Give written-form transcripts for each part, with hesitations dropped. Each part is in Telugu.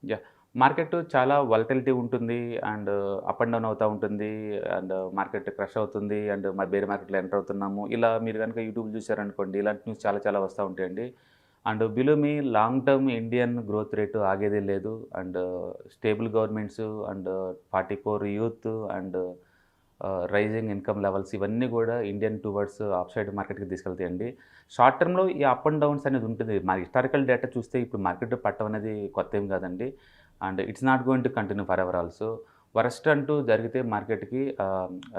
యాహ్! మార్కెట్ చాలా వాలటిలిటీ ఉంటుంది. అండ్ అప్ అండ్ డౌన్ అవుతా ఉంటుంది. అండ్ మార్కెట్ క్రష్ అవుతుంది. అండ్ బేర్ మార్కెట్‌లో ఎంటర్ అవుతున్నాము. ఇలా మీరు గనుక యూట్యూబ్ చూసారనుకోండి, ఇలాంటి న్యూస్ చాలా చాలా వస్తా ఉంటాయండి. And believe me long term Indian growth rate ఆగేదే లేదు. And stable governments and 40 crore youth and rising income levels ఇవన్నీ గూడా ఇండియన్ టువర్డ్స్ అప్ సైడ్ మార్కెట్‌కి తీసుకెళ్తాయండి. షార్ట్ టర్మ్‌లో ఈ అప్ అండ్ డౌన్స్ అనేది ఉంటుంది. మన హిస్టారికల్ డేటా చూస్తే ఇప్పుడు మార్కెట్ పట్టం అనేది కొత్తేం కాదండి. And it's not going to continue forever also. Worst అంటూ జరిగితే మార్కెట్‌కి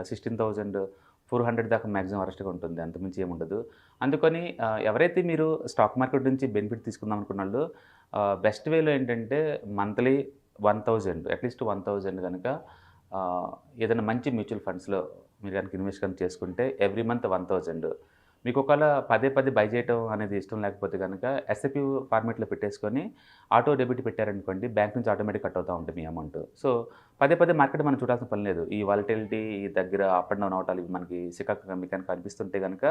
16,400 దాకా మాక్సిమం వరస్ట్‌గా ఉంటుంది. అంతకుమించి ఏముండదు. అందుకని ఎవరైతే మీరు స్టాక్ మార్కెట్ నుంచి బెనిఫిట్ తీసుకుందాం అనుకున్నోళ్ళు బెస్ట్ వేలో ఏంటంటే మంత్లీ 1,000 అట్‌లీస్ట్ 1,000 గనక ఏదైనా మంచి మ్యూచువల్ ఫండ్స్‌లో మీరు గనుక ఇన్వెస్ట్ గనుక చేసుకుంటే ఎవ్రీ మంత్ 1,000 మీకు ఒకవేళ పదే పదే బై చేయటం అనేది ఇష్టం లేకపోతే గనక ఎస్ఐపి ఫార్మాట్‌లో పెట్టేసుకొని ఆటో డెబిట్ పెట్టారనుకోండి బ్యాంక్ నుంచి ఆటోమేటిక్ కట్ అవుతా ఉంటుంది మీ అమౌంట్. సో, పదే పదే మార్కెట్ మనం చూడాల్సిన పని లేదు. ఈ వాలటిలిటీ ఈ దగ్గర అప్ అండ్ డౌన్ అవటాలు ఇవి మనకి సికాకుగా మీకు కనుక అనిపిస్తుంటే గనక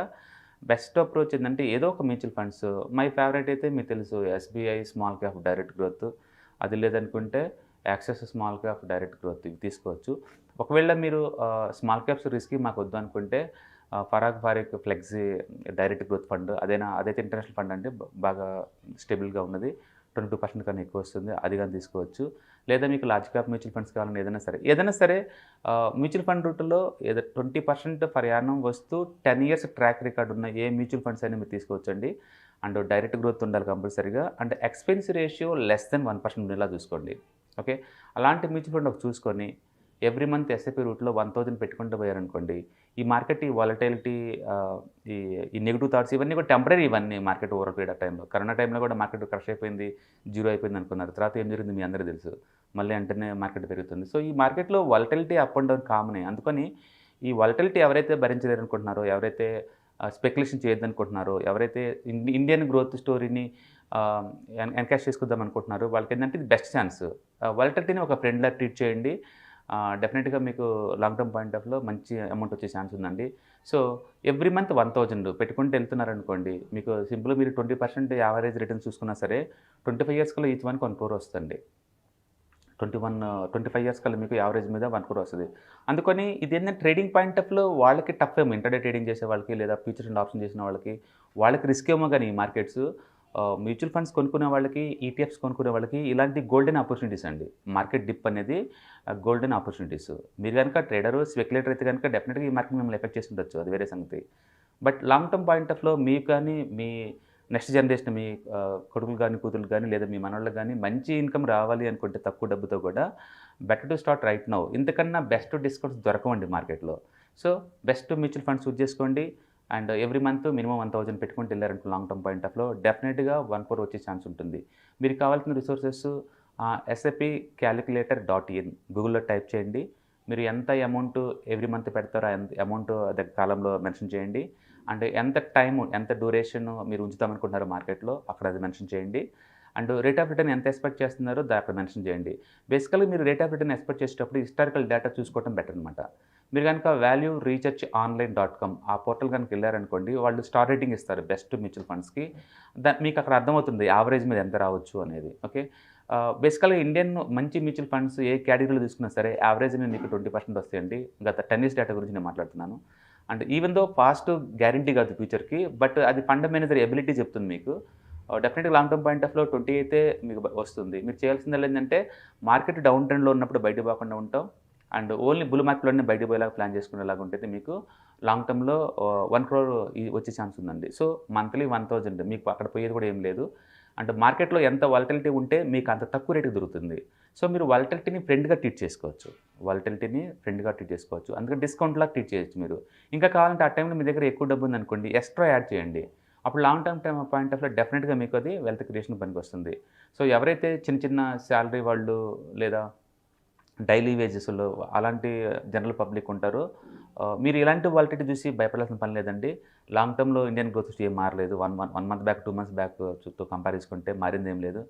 బెస్ట్ అప్రోచ్ ఏందంటే ఏదో ఒక మ్యూచువల్ ఫండ్స్ మై ఫేవరెట్ అయితే మీకు తెలుసు SBI small cap direct growth. అది లేదనుకుంటే axis small cap direct growth ఇవి తీసుకోవచ్చు. ఒకవేళ మీరు స్మాల్ క్యాప్స్ రిస్కీ మాకొద్దు అనుకుంటే ఫరాక్ ఫ్లెక్సీ డైరెక్ట్ గ్రోత్ ఫండ్ అదైతే ఇంటర్నేషనల్ ఫండ్ అండి. బాగా స్టేబుల్‌గా ఉన్నది. 22% కన్నా ఎక్కువ వస్తుంది. అది గాని తీసుకోవచ్చు. లేదా మీకు లార్జ్ క్యాప్ మ్యూచువల్ ఫండ్స్ కావాలన్నా ఏదైనా సరే మ్యూచువల్ ఫండ్ రూట్‌లో 20% పర్ యానం వస్తూ 10 ఇయర్స్ ట్రాక్ రికార్డ్ ఉన్న ఏ మ్యూచువల్ ఫండ్స్ అయినా మీరు తీసుకోవచ్చండి. అండ్ డైరెక్ట్ గ్రోత్ ఉండాలి కంపల్సరీగా. And expense ratio less than 1% ఉండేలా చూసుకోండి. ఓకే. అలాంటి మ్యూచువల్ ఫండ్ ఒకటి చూసుకొని ఎవ్రీ మంత్ ఎస్ఐపి రూట్‌లో 1,000 పెట్టుకుంటూ పోయారనుకోండి, ఈ మార్కెట్ ఈ వాలటైలిటీ ఈ ఈ నెగెటివ్ థాట్స్ ఇవన్నీ కూడా టెంపరరీ ఇవన్నీ మార్కెట్ ఓవర్ పీరియడ్ ఆఫ్ టైమ్‌లో. కరోనా టైమ్‌లో కూడా మార్కెట్ క్రష్ అయిపోయింది. జీరో అయిపోయింది అనుకున్నారు. తర్వాత ఏం జరిగింది మీ అందరికీ తెలుసు. మళ్ళీ వెంటనే మార్కెట్ పెరుగుతుంది. సో, ఈ మార్కెట్‌లో వాలటిలిటీ అప్ అండ్ డౌన్ కామనే. అందుకని ఈ వాలటిలిటీ ఎవరైతే భరించలేరనుకుంటున్నారో, ఎవరైతే స్పెక్యులేషన్ చేయొద్దనుకుంటున్నారో, ఎవరైతే ఇండియన్ గ్రోత్ స్టోరీని ఆహ్, ఎన్‌కాష్ చేసుకుందాం అనుకుంటున్నారో వాళ్ళకేంటంటే ఇది బెస్ట్ ఛాన్స్. వాలటిలిటీని ఒక ఫ్రెండ్‌లా ట్రీట్ చేయండి. డెఫినిట్‌గా మీకు లాంగ్ టర్మ్ పాయింట్ ఆఫ్‌లో మంచి అమౌంట్ వచ్చే ఛాన్స్ ఉందండి. సో, ఎవ్రీ మంత్ 1,000 పెట్టుకుంటూ ఎళ్తున్నారనుకోండి, మీకు సింపుల్‌గా మీరు 20% యావరేజ్ రిటర్న్స్ చూసుకున్నా సరే, 25 ఇయర్స్ కల్లా ఈచ్ వన్‌కి 1,00,00,000 వస్తదండి. 25 ఇయర్స్ కల్లా మీకు యావరేజ్ మీద 1,00,00,000 వస్తది. అందుకని ఇదేంటంటే ట్రేడింగ్ పాయింట్ ఆఫ్‌లో వాళ్ళకి టఫ్ ఏమో ఇంటర్‌డే ట్రేడింగ్ చేసే వాళ్ళకి లేదా ఫ్యూచర్స్ అండ్ ఆప్షన్ చేసిన వాళ్ళకి రిస్క్ ఏమో గాని ఈ మార్కెట్స్ మ్యూచువల్ ఫండ్స్ కొనుక్కునే వాళ్ళకి, ఈటీఎఫ్స్ కొనుక్కునే వాళ్ళకి ఇలాంటి గోల్డెన్ ఆపర్చునిటీస్ అండి. మార్కెట్ డిప్ అనేది గోల్డెన్ ఆపర్చునిటీస్. మీరు గనుక ట్రేడరు, స్పెక్యులేటర్ అయితే గనుక డెఫినిట్‌గా ఈ మార్కెట్ మిమ్మల్ని ఎఫెక్ట్ చేసి ఉండొచ్చు. అది వేరే సంగతి. బట్ లాంగ్ టర్మ్ పాయింట్ ఆఫ్‌లో మీకు కానీ, మీ నెక్స్ట్ జనరేషన్ మీ కొడుకులు గాని, కూతుర్లు గాని లేదా మీ మనోళ్ళకి గాని మంచి ఇన్‌కమ్ రావాలి అనుకుంటే తక్కువ డబ్బుతో కూడా better to start right now. ఇంతకన్నా బెస్ట్ డిస్కౌంట్స్ దొరకవండి మార్కెట్‌లో. So, best mutual funds choose చేసుకోండి. అండ్ ఎవ్రీ మంత్ మినిమమ్ 1,000 పెట్టుకుంటూ ఎళ్లారనుకో లాంగ్ టర్మ్ పాయింట్ ఆఫ్‌లో డెఫినిట్‌గా 1,00,00,000 వచ్చే ఛాన్స్ ఉంటుంది. మీరు కావాల్సిన resources SIP calculator dot in గూగుల్‌లో టైప్ చేయండి. మీరు ఎంత అమౌంట్ ఎవ్రీ మంత్ పెడతారో అంత అమౌంట్ కాలమ్‌లో మెన్షన్ చేయండి. అండ్ ఎంత టైము, ఎంత డ్యూరేషన్ మీరు ఉంచుదామనుకుంటున్నారో మార్కెట్‌లో అక్కడ అది మెన్షన్ చేయండి. అండ్ రేట్ ఆఫ్ రిటర్న్ ఎంత ఎక్స్‌పెక్ట్ చేస్తున్నారో అక్కడ మెన్షన్ చేయండి. బేసికల్‌గా మీరు రేట్ ఆఫ్ రిటర్న్ ఎక్స్‌పెక్ట్ చేసేటప్పుడు హిస్టారికల్ డేటా చూసుకోవడం బెటర్ అనమాట. మీరు గనుక value research online dot com ఆ పోర్టల్ గనుక ఎళ్లారనుకోండి, వాళ్ళు స్టార్ రేటింగ్ ఇస్తారు బెస్ట్ మ్యూచువల్ ఫండ్స్‌కి. మీకు అక్కడ అర్థమవుతుంది యావరేజ్ మీద ఎంత రావచ్చు అనేది. ఓకే. బేసికల్‌గా ఇండియన్ మంచి మ్యూచువల్ ఫండ్స్ ఏ కేటగిరీలో తీసుకున్నా సరే యావరేజ్‌గా మీకు 20% వస్తాయండి. గత 10 ఇయర్స్ డేటా గురించి నేను మాట్లాడుతున్నాను. And even though past guarantee కాదు ఫ్యూచర్‌కి. బట్ అది ఫండ్ మేనేజర్ ఎబిలిటీ చెప్తుంది మీకు. డెఫినిట్‌గా లాంగ్ టర్మ్ పాయింట్ ఆఫ్‌లో 20 అయితే మీకు వస్తుంది. మీరు చేయాల్సిందల్లా ఏందంటే మార్కెట్ డౌన్ ట్రెండ్‌లో ఉన్నప్పుడు బయటకి పోకుండా ఉంటాం. అండ్ ఓన్లీ బుల్ మార్కెట్‌లోనే బయటకి పోయేలాగా ప్లాన్ చేసుకునేలాగా ఉంటది మీకు లాంగ్ టర్మ్‌లో 1 క్రోర్ వచ్చే ఛాన్స్ ఉందండి. సో, మంత్లీ 1,000 మీకు అక్కడ పోయేది కూడా ఏం లేదు. అంటే మార్కెట్‌లో ఎంత వాలటిలిటీ ఉంటే మీకు అంత తక్కువ రేట్‌కి దొరుకుతుంది. సో, మీరు వాలటిలిటీని ఫ్రెండ్‌గా ట్రీట్ చేసుకోవచ్చు. వాలటిలిటీని ఫ్రెండ్‌గా ట్రీట్ చేసుకోవచ్చు. అందుకని డిస్కౌంట్‌లాగా ట్రీట్ చేయొచ్చు మీరు. ఇంకా కావాలంటే ఆ టైంలో మీ దగ్గర ఎక్కువ డబ్బుందనుకోండి ఎక్స్‌ట్రా యాడ్ చేయండి. అప్పుడు లాంగ్ టర్మ్ పాయింట్ ఆఫ్‌లో డెఫినిట్‌గా మీకు అది వెల్త్ క్రియేషన్ పనికొస్తుంది. సో, ఎవరైతే చిన్న చిన్న సాలరీ వాళ్ళు లేదా డైలీ వేజెస్‌లో అలాంటి జనరల్ పబ్లిక్ ఉంటారో మీరు ఇలాంటి వాలటిలిటీ చూసి భయపడాల్సిన పని లేదండి. లాంగ్ టర్మ్‌లో ఇండియన్ గ్రోత్ ఏం మారలేదు. 1 month back, 2 months back compare చేసుకుంటే మారిందేం లేదు.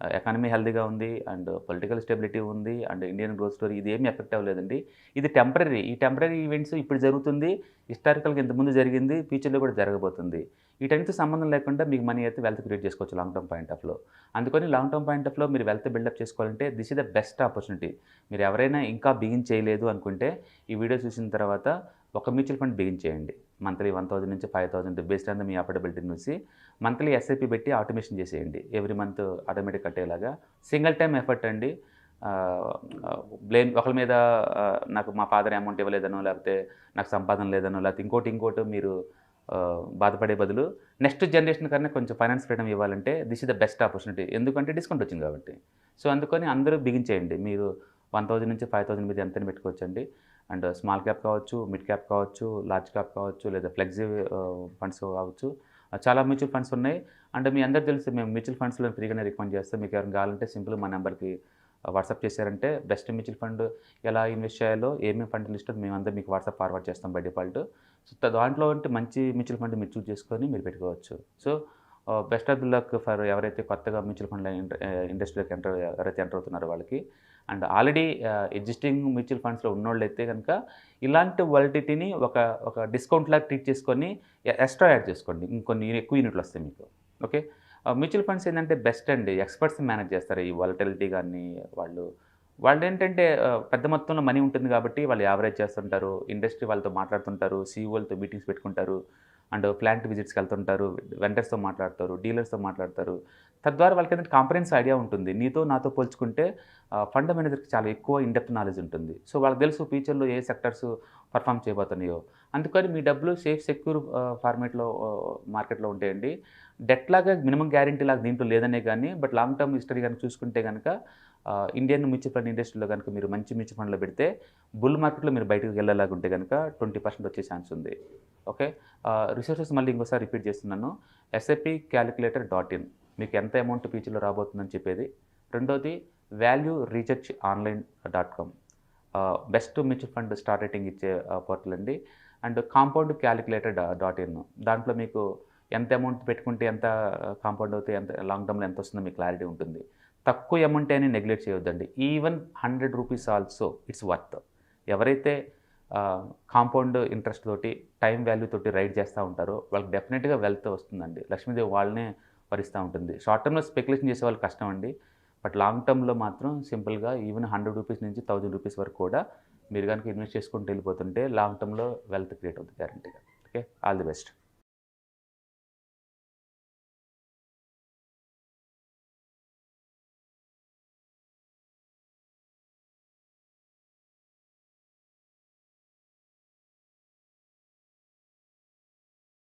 ఎకానమీ హెల్తీగా ఉంది. అండ్ పొలిటికల్ స్టెబిలిటీ ఉంది. అండ్ ఇండియన్ గ్రోత్ స్టోరీ ఇదేమీ ఎఫెక్ట్ అవ్వలేదండి. ఇది టెంపరరీ. ఈ టెంపరరీ ఈవెంట్స్ ఇప్పుడు జరుగుతుంది. హిస్టారికల్‌గా ఇంతకుముందు జరిగింది. ఫ్యూచర్‌లో కూడా జరగబోతుంది. వీటన్నిటితో సంబంధం లేకుండా మీకు మనీ అయితే వెల్త్ క్రియేట్ చేసుకోవచ్చు లాంగ్ టర్మ్ పాయింట్ ఆఫ్‌లో. అందుకని లాంగ్ టర్మ్ పాయింట్ ఆఫ్‌లో మీరు వెల్త్ బిల్డప్ చేసుకోవాలంటే this is the best opportunity. మీరు ఎవరైనా ఇంకా బిగిన్ చేయలేదు అనుకుంటే ఈ వీడియో చూసిన తర్వాత ఒక మ్యూచువల్ ఫండ్ బిగిన్ చేయండి. మంత్లీ 1000 నుంచి 5000 బేస్డ్ ఆన్ మీ అఫోర్డబిలిటీని చూసి మంత్లీ ఎస్ఐపి పెట్టి ఆటోమేషన్ చేసేయండి. ఎవ్రీ మంత్ ఆటోమేటిక్ కట్టేలాగా. సింగిల్ టైమ్ ఎఫర్ట్ అండి. బ్లేమ్ ఒకళ్ళ మీద నాకు మా ఫాదర్ అమౌంట్ ఇవ్వలేదనో, లేకపోతే నాకు సంపాదన లేదనో, లేకపోతే ఇంకోటో మీరు బాధపడే బదులు నెక్స్ట్ జనరేషన్ కన్నా కొంచెం ఫైనాన్స్ ఫ్రీడమ్ ఇవ్వాలంటే this is the best opportunity. ఎందుకంటే డిస్కౌంట్ వచ్చింది కాబట్టి. సో అందుకని అందరూ బిగించేయండి. మీరు 1000 నుంచి 5000 మీద ఎంతైనా పెట్టుకోవచ్చండి. అండ్ స్మాల్ క్యాప్ కావచ్చు, మిడ్ క్యాప్ కావచ్చు, లార్జ్ క్యాప్ కావచ్చు, లేదా ఫ్లెక్సీ ఫండ్స్ కావచ్చు. చాలా మ్యూచువల్ ఫండ్స్ ఉన్నాయి. అండ్ మీ అందరికీ తెలుసు మేము మ్యూచువల్ ఫండ్స్‌లో ఫ్రీగానే రికమెండ్ చేస్తాం. మీకు ఎవరైనా కావాలంటే సింపుల్‌గా మా నెంబర్‌కి వాట్సాప్ చేశారంటే బెస్ట్ మ్యూచువల్ ఫండ్ ఎలా ఇన్వెస్ట్ చేయాలో, ఏమేమి ఫండ్ లిస్ట్ మేమందరం మీకు వాట్సాప్ ఫార్వర్డ్ చేస్తాం బై డిఫాల్ట్. సో దాంట్లో అంటే మంచి మ్యూచువల్ ఫండ్ మీరు చూజ్ చేసుకొని మీరు పెట్టుకోవచ్చు. So best of the luck for ఎవరైతే కొత్తగా మ్యూచువల్ ఫండ్‌లో ఇండస్ట్రీలోకి ఎవరైతే ఎంటర్ అవుతున్నారో వాళ్ళకి. అండ్ ఆల్రెడీ ఎగ్జిస్టింగ్ మ్యూచువల్ ఫండ్స్‌లో ఉన్నోళ్ళైతే గనక ఇలాంటి వాలిడిటీని ఒక డిస్కౌంట్ లాగా ట్రీట్ చేసుకొని ఎక్స్ట్రా యాడ్ చేసుకోండి. ఇంకొన్ని ఎక్కువ యూనిట్లు వస్తాయి మీకు. ఓకే. మ్యూచువల్ ఫండ్స్ ఏంటంటే బెస్ట్ అండి. ఎక్స్‌పర్ట్స్ మేనేజ్ చేస్తారు ఈ వాలటిలిటీ గాని వాళ్ళేంటంటే పెద్ద మొత్తంలో మనీ ఉంటుంది కాబట్టి వాళ్ళు యావరేజ్ చేస్తుంటారు. ఇండస్ట్రీ వాళ్ళతో మాట్లాడుతుంటారు. సీఈఓలతో మీటింగ్స్ పెట్టుకుంటారు. అండ్ ప్లాంట్ విజిట్స్‌కి వెళ్తుంటారు. వెండర్స్‌తో మాట్లాడతారు. డీలర్స్‌తో మాట్లాడతారు. తద్వారా వాళ్ళకేంటంటే కాంప్రహెన్సివ్ ఐడియా ఉంటుంది. నాతో పోల్చుకుంటే ఫండ్ మేనేజర్‌కి చాలా ఎక్కువ ఇన్ డెప్త్ నాలెడ్జ్ ఉంటుంది. సో వాళ్ళకి తెలుసు ఫ్యూచర్‌లో ఏ సెక్టార్స్ పర్ఫార్మ్ చేయబోతున్నాయో. అందుకని మీ డబ్బులు సేఫ్, సెక్యూర్ ఫార్మాట్‌లో మార్కెట్‌లో ఉంటాయండి. డెట్ లాగా మినిమమ్ గ్యారంటీ లాగా దీంట్లో లేదనే గానీ, బట్ లాంగ్ టర్మ్ హిస్టరీ గనుక చూసుకుంటే గనక ఇండియన్ మ్యూచువల్ ఫండ్ ఇండస్ట్రీలో గనుక మీరు మంచి మ్యూచువల్ ఫండ్‌లో పెడితే బుల్ మార్కెట్‌లో మీరు బయటకు వెళ్ళేలాగా ఉంటే గనక 20% వచ్చే ఛాన్స్ ఉంది. ఓకే. రిసోర్సెస్ మళ్ళీ ఇంకోసారి రిపీట్ చేస్తున్నాను. sapcalculator.in మీకు ఎంత అమౌంట్ ఫ్యూచర్‌లో రాబోతుందని చెప్పేది. రెండోది valueresearchonline.com best mutual fund star rating ఇచ్చే పోర్టల్ అండి. అండ్ compoundcalculator.in దాంట్లో మీకు ఎంత అమౌంట్ పెట్టుకుంటే ఎంత కాంపౌండ్ అవుతాయి, ఎంత లాంగ్ టర్మ్‌లో ఎంత వస్తుందో మీకు క్లారిటీ ఉంటుంది. తక్కువ అమౌంటే అని నెగ్లెక్ట్ చేయొద్దండి. Even ₹100 also it's worth. ఎవరైతే కాంపౌండ్ ఇంట్రెస్ట్ తోటి, టైమ్ వాల్యూ తోటి రైడ్ చేస్తూ ఉంటారో వాళ్ళకి డెఫినెట్‌గా వెల్త్ వస్తుందండి. లక్ష్మీదేవి వాళ్ళనే వరిస్తూ ఉంటుంది. షార్ట్ టర్మ్‌లో స్పెక్యులేషన్ చేసే వాళ్ళకి కష్టం అండి. బట్ లాంగ్ టర్మ్‌లో మాత్రం సింపుల్‌గా ఈవెన్ ₹100 నుంచి ₹1000 వరకు కూడా మీరు గనుక ఇన్వెస్ట్ చేసుకుంటూ వెళ్ళిపోతుంటే లాంగ్ టర్మ్‌లో వెల్త్ క్రియేట్ అవుతుంది గ్యారంటీగా. ఓకే. All the best.